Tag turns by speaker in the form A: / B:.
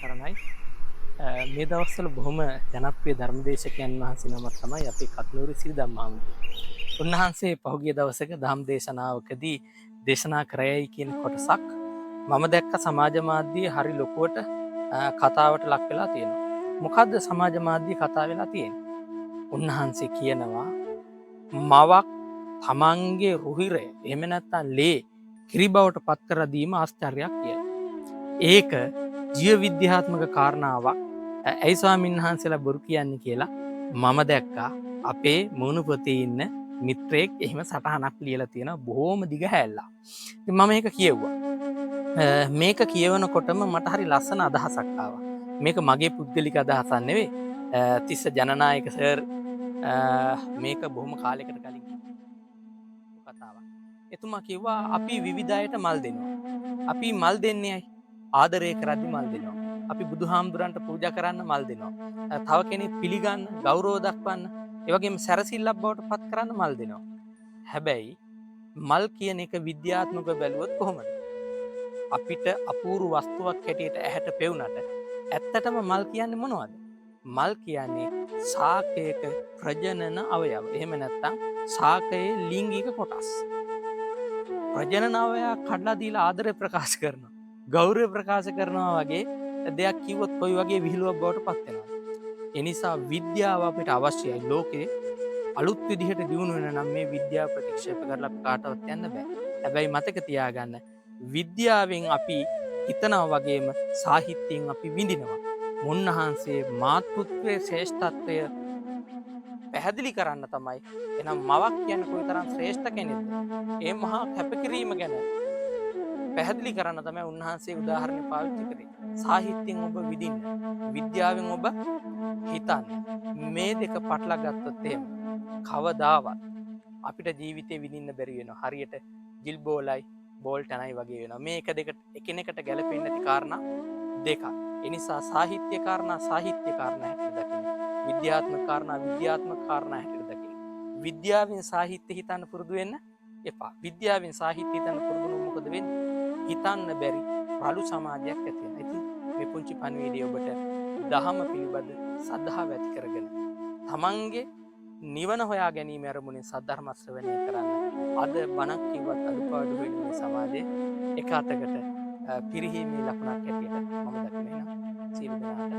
A: සරණයි. මේ දවස්වල බොහොම ජනප්‍රිය ධර්මදේශකයන් වහන්සේ නමක් තමයි අපේ කටුනුවර සිරි ධම්මාමඳුරේ. උන්වහන්සේ පහුගිය දවසක ධම් දේශනාවකදී දේශනා කරයයි කියන කොටසක් මම දැක්ක සමාජ මාධ්‍යයේ හරි ලොකුවට කතාවට ලක් වෙලා තියෙනවා. මොකද්ද සමාජ මාධ්‍ය කතා වෙලා තියෙන්නේ? උන්වහන්සේ කියනවා මවක් තමන්ගේ රුහිරය එහෙම නැත්නම් ලේ කිරි බවට පත් කර දීම ආශ්චර්යයක් කියලා. ඒක ජීව විද්‍යාත්මක කාරණාවක්. ඇයි ස්වාමීන් වහන්සේලා බොරු කියන්නේ කියලා මම දැක්කා අපේ මුණුපොතේ ඉන්න මිත්‍රයෙක් එහෙම සටහනක් ලියලා තියෙනවා බොහොම දිග හැල්ලා. ඉතින් මම මේක කියෙව්වා. මේක කියවනකොටම මට හරි ලස්සන අදහසක් ආවා. මේක මගේ පුද්ගලික අදහසක් නෙවෙයි. තිස්ස ජනනායක සර් මේක බොහොම කාලයකට කලින් කතාවක්. එතුමා කිව්වා අපි විවිධ අයට මල් දෙනවා. අපි මල් දෙන්නේ ඇයි? ආදරය කරද්දි මල් දෙනවා. අපි බුදුහාමුදුරන්ට පූජා කරන්න මල් දෙනවා. තව කෙනෙක් පිළිගන්න, ගෞරව දක්වන්න, ඒ වගේම සැරසිල්ලක් බවට පත් කරන්න මල් දෙනවා. හැබැයි මල් කියන එක විද්‍යාත්මකව බැලුවොත් කොහොමද? අපිට අපූර්ව වස්තුවක් හැටියට ඇහැට පෙවුනට ඇත්තටම මල් කියන්නේ මොනවද? මල් කියන්නේ ශාකයක ප්‍රජනන අවයව. එහෙම නැත්නම් ශාකයේ ලිංගික කොටස්. ප්‍රජනන අවයව කඩලා දීලා ආදරය ප්‍රකාශ කරනවා. ගෞරවය ප්‍රකාශ කරනවා වගේ දෙයක් කිව්වොත් කොයි වගේ විහිළුවක් බවට පත් වෙනවද? ඒ නිසා විද්‍යාව අපිට අවශ්‍යයි. ලෝකේ අලුත් විදිහට දියුණු වෙන නම් මේ විද්‍යාව ප්‍රතික්ෂේප කරලා කාටවත් යන්න බෑ. හැබැයි මතක තියාගන්න විද්‍යාවෙන් අපි හිතනවා වගේම සාහිත්‍යයෙන් අපි විඳිනවා. මුන්නහන්සේ මාතෘත්වයේ ශ්‍රේෂ්ඨත්වය පැහැදිලි කරන්න තමයි. එහෙනම් මවක් කියන්නේ කොයිතරම් ශ්‍රේෂ්ඨ කෙනෙක්ද? ඒ මහා කැපකිරීම ගැන පැහැදිලි කරන්න තමයි උන්වහන්සේ උදාහරණ පාවිච්චි කරේ. සාහිත්‍යයෙන් ඔබ විඳින්න, විද්‍යාවෙන් ඔබ හිතන්න. මේ දෙක පටල ගත්තොත් එහෙම කවදාවත් අපිට ජීවිතේ විඳින්න බැරි වෙනවා. හරියට ජිල් බෝලයි බෝල් ටනයි වගේ වෙනවා. මේ එක දෙකට එකිනෙකට ගැලපෙන්නේ නැති කාරණා දෙකක්. ඒ නිසා සාහිත්‍ය කාරණා සාහිත්‍ය කාරණා හැටියට දකින්න. විද්‍යාත්මක කාරණා විද්‍යාත්මක කාරණා හැටියට දකින්න. විද්‍යාවෙන් සාහිත්‍ය හිතන්න පුරුදු වෙන්න එපා. විද්‍යාවෙන් සාහිත්‍ය හිතන්න පුරුදු වුණොත් මොකද වෙන්නේ? හිතන්න බැරි රළු සමාජයක් ඇති වෙනවා. ඉතින් මේ පුංචි පණිවිඩය ඔබට දහම පිළිබඳ සද්ධාව ඇති කරගෙන තමන්ගේ නිවන හොයා ගැනීම අරමුණින් සද්ධර්ම ශ්‍රවණය කරන්න. අද බණක් කිව්වත් අඩුපාඩු වෙන මේ සමාජයේ එක අතකට පිරිහීමේ ලකුණක් හැටියට මම දකිනවා. සියලු දෙනාට